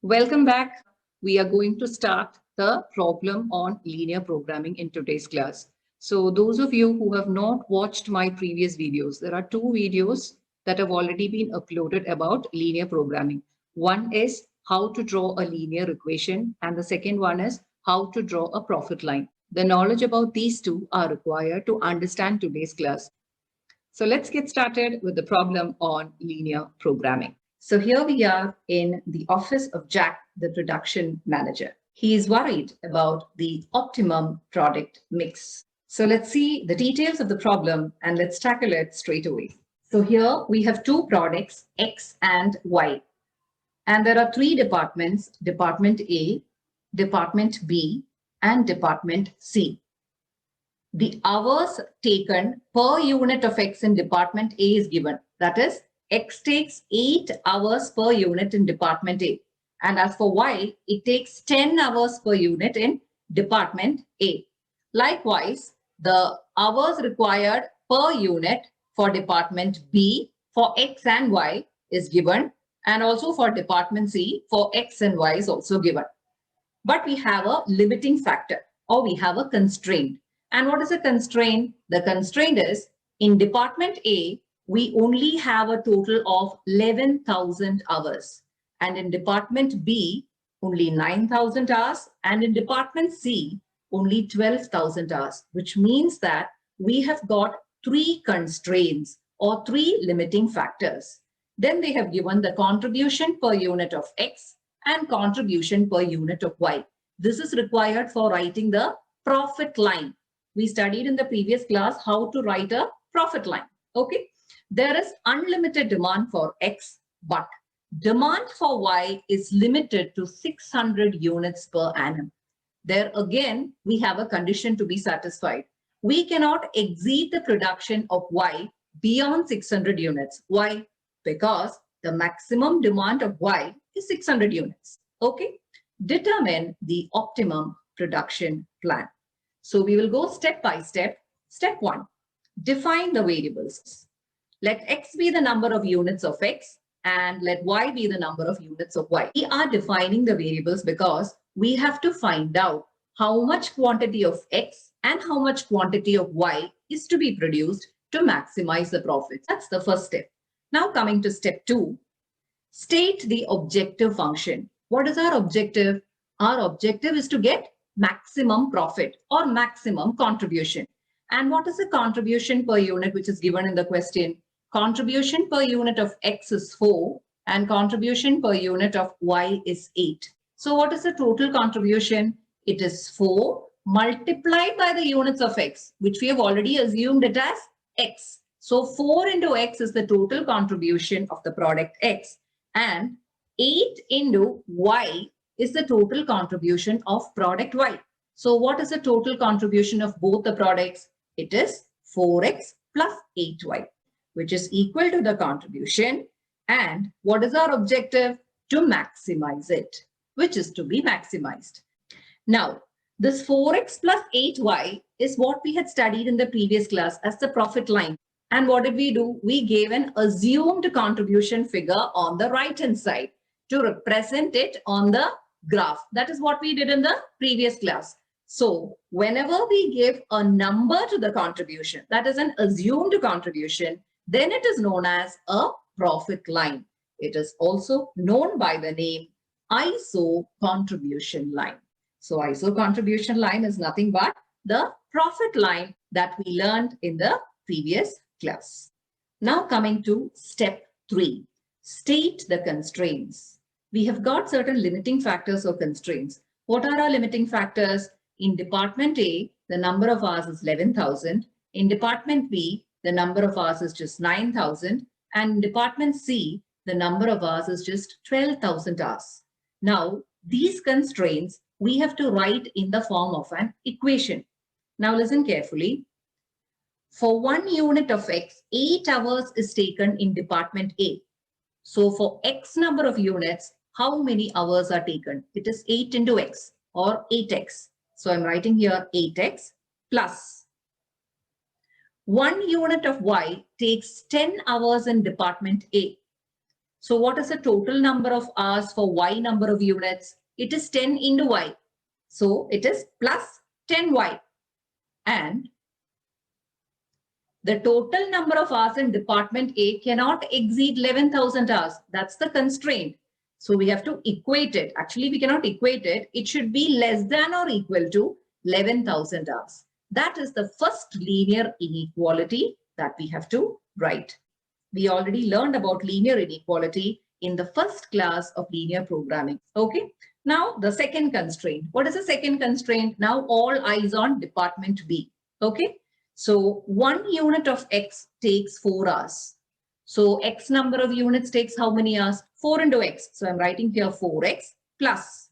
Welcome back. We are going to start the problem on linear programming in today's class. So those of you who have not watched my previous videos, there are two videos that have already been uploaded about linear programming. One is how to draw a linear equation, and the second one is how to draw a profit line. The knowledge about these two are required to understand today's class. So let's get started with the problem on linear programming. So here we are in the office of Jack, the production manager. He is worried about the optimum product mix. So let's see the details of the problem and let's tackle it straight away. So here we have two products, X and Y. And there are three departments, Department A, Department B, and Department C. The hours taken per unit of X in Department A is given. That is, X takes 8 hours per unit in Department A. And as for Y, it takes 10 hours per unit in Department A. Likewise, the hours required per unit for Department B for X and Y is given. And also for Department C for X and Y is also given. But we have a limiting factor, or we have a constraint. And what is a constraint? The constraint is in Department A, we only have a total of 11,000 hours. And in Department B, only 9,000 hours. And in Department C, only 12,000 hours, which means that we have got three constraints or three limiting factors. Then they have given the contribution per unit of X and contribution per unit of Y. This is required for writing the profit line. We studied in the previous class how to write a profit line. Okay. There is unlimited demand for X, but demand for Y is limited to 600 units per annum. There again, we have a condition to be satisfied. We cannot exceed the production of Y beyond 600 units. Why? Because the maximum demand of Y is 600 units. Okay. Determine the optimum production plan. So we will go step by step. Step 1, define the variables. Let X be the number of units of X and let Y be the number of units of Y. We are defining the variables because we have to find out how much quantity of X and how much quantity of Y is to be produced to maximize the profits. That's the first step. Now coming to step 2, state the objective function. What is our objective? Our objective is to get maximum profit or maximum contribution. And what is the contribution per unit which is given in the question? Contribution per unit of X is 4 and contribution per unit of Y is 8. So what is the total contribution? It is 4 multiplied by the units of X, which we have already assumed it as X. So 4 into X is the total contribution of the product X, and 8 into Y is the total contribution of product Y. So what is the total contribution of both the products? It is 4X plus 8Y, which is equal to the contribution. And what is our objective? To maximize it, which is to be maximized. Now, this 4X plus 8Y is what we had studied in the previous class as the profit line. And what did we do? We gave an assumed contribution figure on the right-hand side to represent it on the graph. That is what we did in the previous class. So whenever we give a number to the contribution, that is an assumed contribution, then it is known as a profit line. It is also known by the name ISO contribution line. So ISO contribution line is nothing but the profit line that we learned in the previous class. Now coming to step 3, state the constraints. We have got certain limiting factors or constraints. What are our limiting factors? In Department A, the number of hours is 11,000. In Department B, the number of hours is just 9,000. And in Department C, the number of hours is just 12,000 hours. Now, these constraints we have to write in the form of an equation. Now listen carefully. For 1 unit of X, 8 hours is taken in Department A. So for X number of units, how many hours are taken? It is 8 into X or 8X. So I'm writing here 8X plus 1 unit of Y takes 10 hours in Department A. So what is the total number of hours for y number of units? It is 10 into y. So it is plus 10y. And the total number of hours in department A cannot exceed 11,000 hours. That's the constraint. So we have to equate it. Actually, we cannot equate it. It should be less than or equal to 11,000 hours. That is the first linear inequality that we have to write. We already learned about linear inequality in the first class of linear programming. Okay. Now the second constraint. What is the second constraint? Now all eyes on department B. Okay. So 1 unit of X takes 4 hours. So X number of units takes how many hours? 4 into X. So I'm writing here 4X plus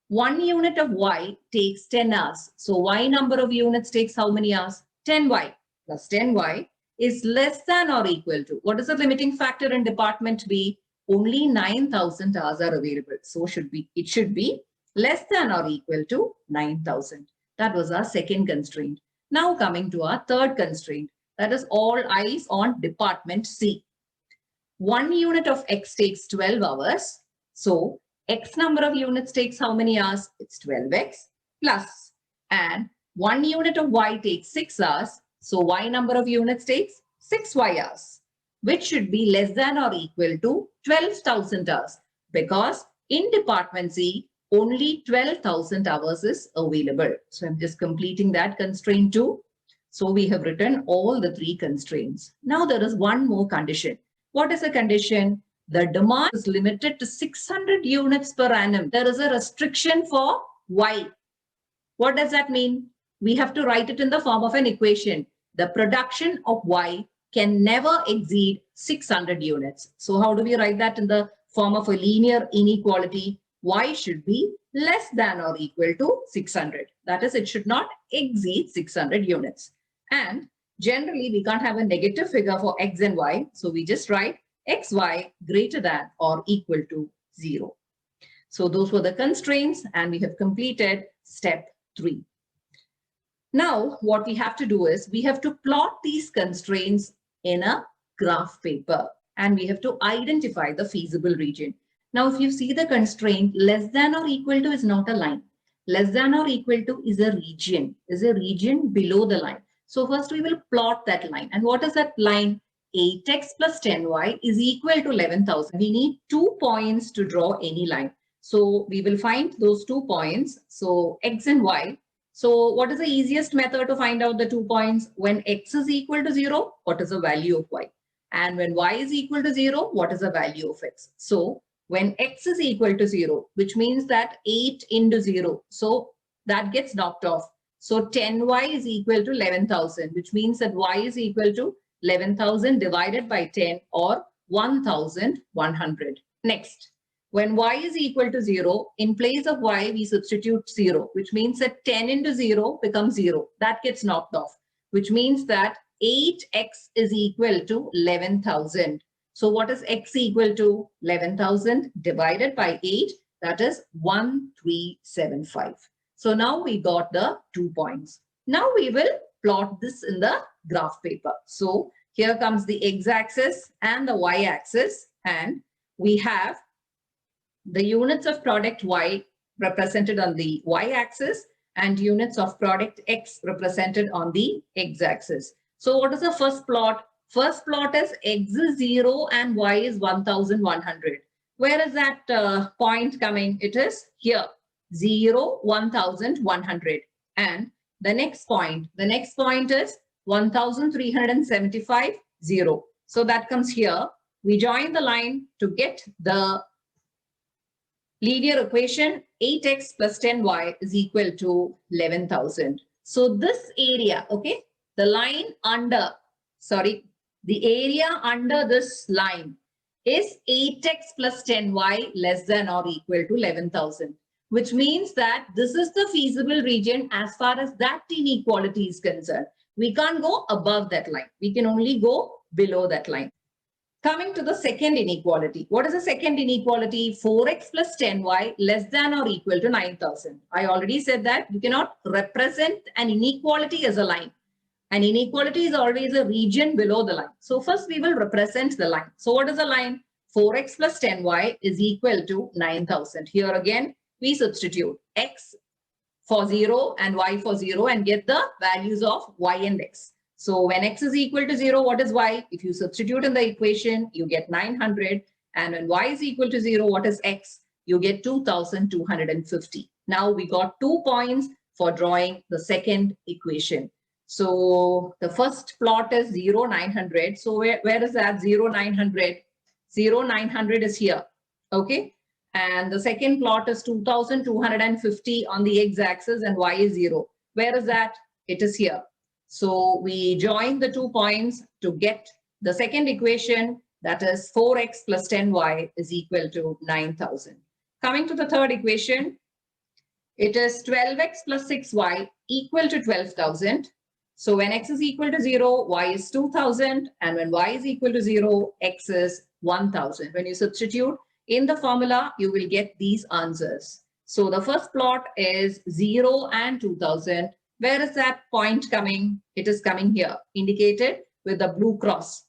1 unit of Y takes 10 hours. So Y number of units takes how many hours? 10Y plus 10Y is less than or equal to. What is the limiting factor in department B? Only 9,000 hours are available. So it should be less than or equal to 9,000. That was our second constraint. Now coming to our third constraint, that is all eyes on department C. 1 unit of X takes 12 hours. So X number of units takes how many hours? It's 12X plus, and 1 unit of Y takes 6 hours. So Y number of units takes 6Y hours, which should be less than or equal to 12,000 hours, because in department C, only 12,000 hours is available. So I'm just completing that constraint too. So we have written all the 3 constraints. Now there is one more condition. What is the condition? The demand is limited to 600 units per annum. There is a restriction for Y. What does that mean? We have to write it in the form of an equation. The production of Y can never exceed 600 units. So how do we write that in the form of a linear inequality? Y should be less than or equal to 600. That is, it should not exceed 600 units. And generally, we can't have a negative figure for X and Y. So we just write XY greater than or equal to 0. So those were the constraints, and we have completed step 3. Now, what we have to do is we have to plot these constraints in a graph paper, and we have to identify the feasible region. Now, if you see the constraint, less than or equal to is not a line. Less than or equal to is a region below the line. So first we will plot that line. And what is that line? 8x plus 10y is equal to 11,000. We need 2 points to draw any line. So we will find those 2 points. So x and y. So what is the easiest method to find out the 2 points? When x is equal to 0, what is the value of y? And when y is equal to 0, what is the value of x? So when x is equal to 0, which means that 8 into 0. So that gets knocked off. So 10y is equal to 11,000, which means that y is equal to 11,000 divided by 10, or 1,100. Next, when y is equal to 0, in place of y, we substitute 0, which means that 10 into 0 becomes 0. That gets knocked off, which means that 8x is equal to 11,000. So what is x equal to? 11,000 divided by 8, that is 1375. So now we got the 2 points. Now we will plot this in the graph paper. So here comes the x-axis and the y-axis, and we have the units of product y represented on the y-axis and units of product x represented on the x-axis. So what is the first plot? First plot is x is 0 and y is 1,100. Where is that point coming? It is here, 0, 1,100. And the next point is 1,375, 0. So that comes here. We join the line to get the linear equation. 8x plus 10y is equal to 11,000. So this area, okay, the line under, the area under this line is 8x plus 10y less than or equal to 11,000, which means that this is the feasible region as far as that inequality is concerned. We can't go above that line. We can only go below that line. Coming to the second inequality. What is the second inequality? 4x plus 10y less than or equal to 9,000. I already said that you cannot represent an inequality as a line. An inequality is always a region below the line. So first we will represent the line. So what is the line? 4x plus 10y is equal to 9,000. Here again, we substitute x for 0 and y for 0 and get the values of y and x. So when x is equal to 0, what is y? If you substitute in the equation, you get 900. And when y is equal to 0, what is x? You get 2,250. Now we got 2 points for drawing the second equation. So the first plot is 0, 900. So where is that 0, 900? 0, 900 is here. Okay. And the second plot is 2,250 on the x-axis and y is 0. Where is that? It is here. So we join the 2 points to get the second equation, that is 4x plus 10y is equal to 9,000. Coming to the third equation, it is 12x plus 6y equal to 12,000. So when x is equal to 0, y is 2,000. And when y is equal to 0, x is 1,000. When you substitute in the formula, you will get these answers. So the first plot is 0 and 2,000. Where is that point coming? It is coming here, indicated with the blue cross.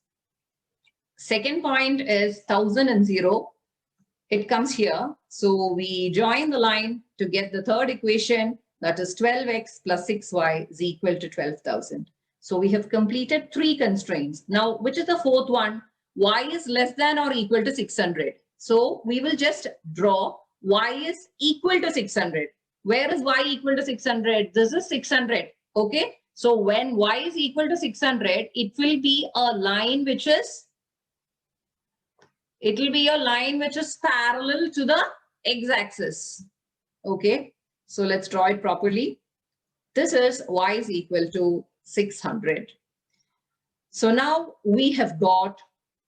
Second point is 1,000 and 0. It comes here. So we join the line to get the third equation, that is 12x plus 6y is equal to 12,000. So we have completed 3 constraints. Now, which is the fourth one? Y is less than or equal to 600. So we will just draw y is equal to 600. Where is y equal to 600? This is 600. Okay. So when y is equal to 600, it will be a line which is parallel to the x-axis. Okay. So let's draw it properly. This is y is equal to 600. So now we have got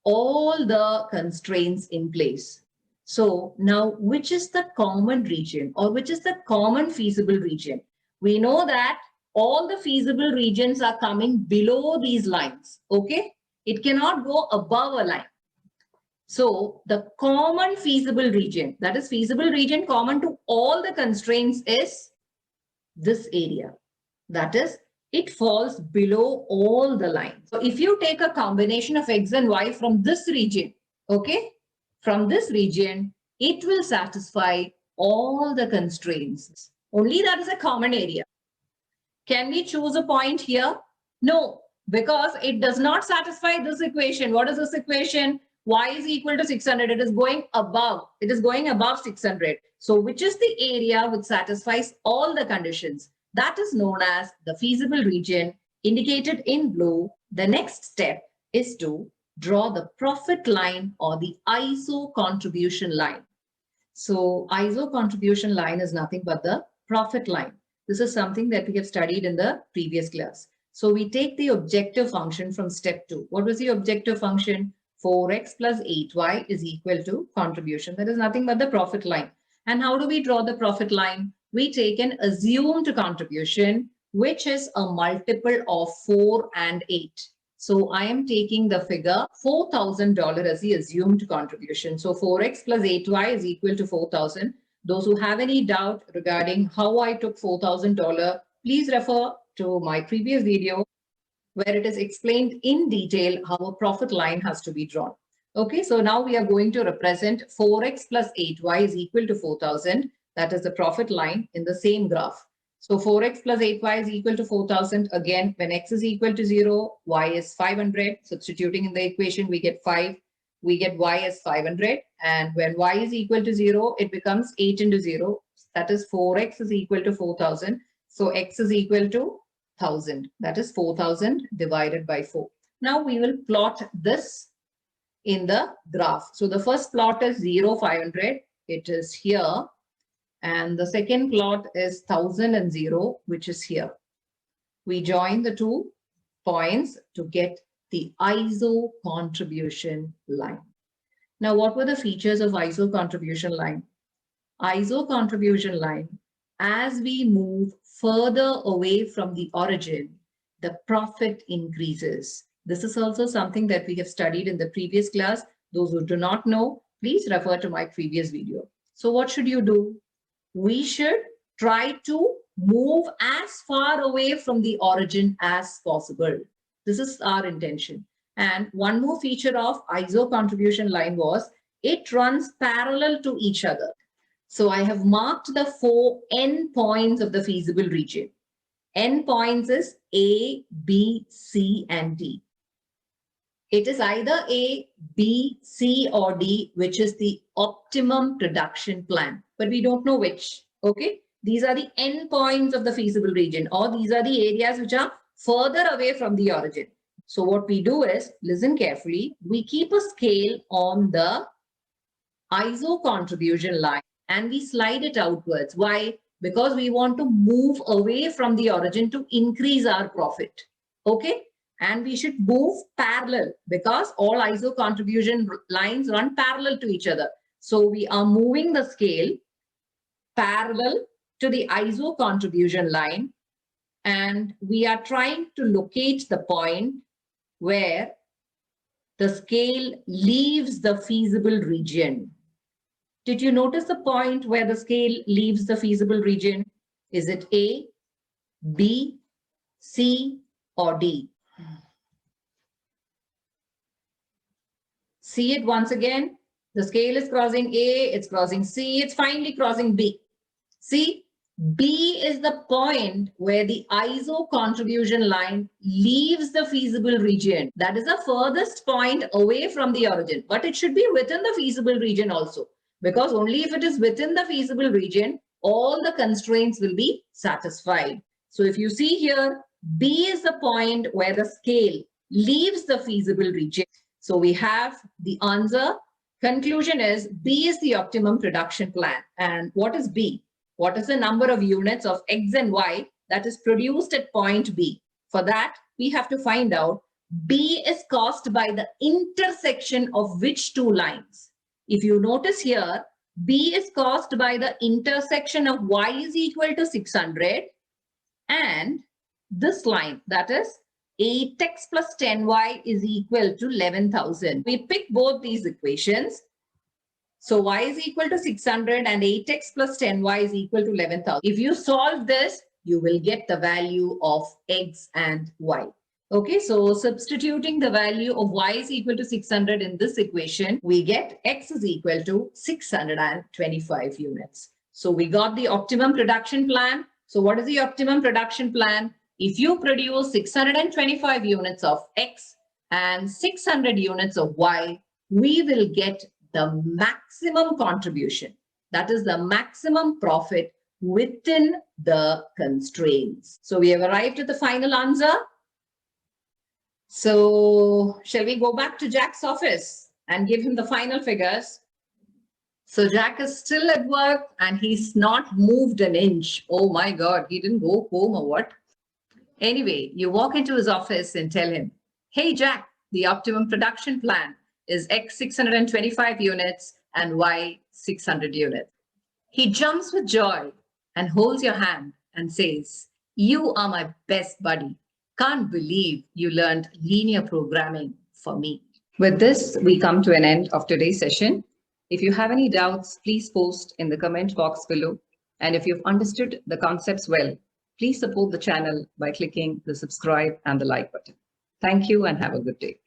all the constraints in place. So now which is the common region or which is the common feasible region? We know that all the feasible regions are coming below these lines. Okay. It cannot go above a line. So the common feasible region, that is feasible region common to all the constraints, is this area. That is, it falls below all the lines. So if you take a combination of x and y from this region, okay, from this region, it will satisfy all the constraints. Only that is a common area. Can we choose a point here? No, because it does not satisfy this equation. What is this equation? Y is equal to 600. It is going above. It is going above 600. So which is the area which satisfies all the conditions? That is known as the feasible region, indicated in blue. The next step is to draw the profit line or the ISO contribution line. So ISO contribution line is nothing but the profit line. This is something that we have studied in the previous class. So we take the objective function from step 2. What was the objective function? 4x plus 8y is equal to contribution. That is nothing but the profit line. And how do we draw the profit line? We take an assumed contribution, which is a multiple of 4 and 8. So I am taking the figure $4,000 as the assumed contribution. So 4x plus 8y is equal to 4,000. Those who have any doubt regarding how I took $4,000, please refer to my previous video, where it is explained in detail how a profit line has to be drawn. Okay, so now we are going to represent 4x plus 8y is equal to 4,000. That is the profit line in the same graph. So 4x plus 8y is equal to 4,000. Again, when x is equal to 0, y is 500. Substituting in the equation, we get 5. We get y as 500. And when y is equal to 0, it becomes 8 into 0. That is 4x is equal to 4,000. So x is equal to 1,000. That is 4,000 divided by 4. Now we will plot this in the graph. So the first plot is 0, 500. It is here. And the second plot is 1,000 and 0, which is here. We join the 2 points to get the ISO contribution line. Now, what were the features of ISO contribution line? ISO contribution line, as we move further away from the origin, the profit increases. This is also something that we have studied in the previous class. Those who do not know, please refer to my previous video. So what should you do? We should try to move as far away from the origin as possible. This is our intention. And one more feature of ISO contribution line was it runs parallel to each other. So I have marked the 4 endpoints of the feasible region. Endpoints is A, B, C, and D. It is either A, B, C, or D, which is the optimum production plan, but we don't know which. Okay, these are the endpoints of the feasible region, or these are the areas which are further away from the origin. So what we do is, listen carefully, we keep a scale on the ISO contribution line and we slide it outwards. Why? Because we want to move away from the origin to increase our profit. Okay. And we should move parallel because all ISO contribution lines run parallel to each other. So we are moving the scale parallel to the ISO contribution line, and we are trying to locate the point where the scale leaves the feasible region. Did you notice the point where the scale leaves the feasible region? Is it A, B, C, or D? See it once again. The scale is crossing A, it's crossing C, it's finally crossing B. See, B is the point where the ISO contribution line leaves the feasible region. That is the furthest point away from the origin, but it should be within the feasible region also, because only if it is within the feasible region, all the constraints will be satisfied. So if you see here, B is the point where the scale leaves the feasible region. So we have the answer. Conclusion is B is the optimum production plan. And what is B? What is the number of units of X and Y that is produced at point B? For that, we have to find out B is caused by the intersection of which two lines. If you notice here, B is caused by the intersection of Y is equal to 600 and this line, that is 8x plus 10y is equal to 11,000. We pick both these equations. So y is equal to 600 and 8x plus 10y is equal to 11,000. If you solve this, you will get the value of x and y. Okay, so substituting the value of y is equal to 600 in this equation, we get x is equal to 625 units. So we got the optimum production plan. So what is the optimum production plan? If you produce 625 units of X and 600 units of Y, we will get the maximum contribution. That is the maximum profit within the constraints. So we have arrived at the final answer. So shall we go back to Jack's office and give him the final figures? So Jack is still at work and he's not moved an inch. Oh my God, he didn't go home or what? Anyway, you walk into his office and tell him, hey, Jack, the optimum production plan is X 625 units and Y 600 units. He jumps with joy and holds your hand and says, you are my best buddy. Can't believe you learned linear programming for me. With this, we come to an end of today's session. If you have any doubts, please post in the comment box below. And if you've understood the concepts well, please support the channel by clicking the subscribe and the like button. Thank you and have a good day.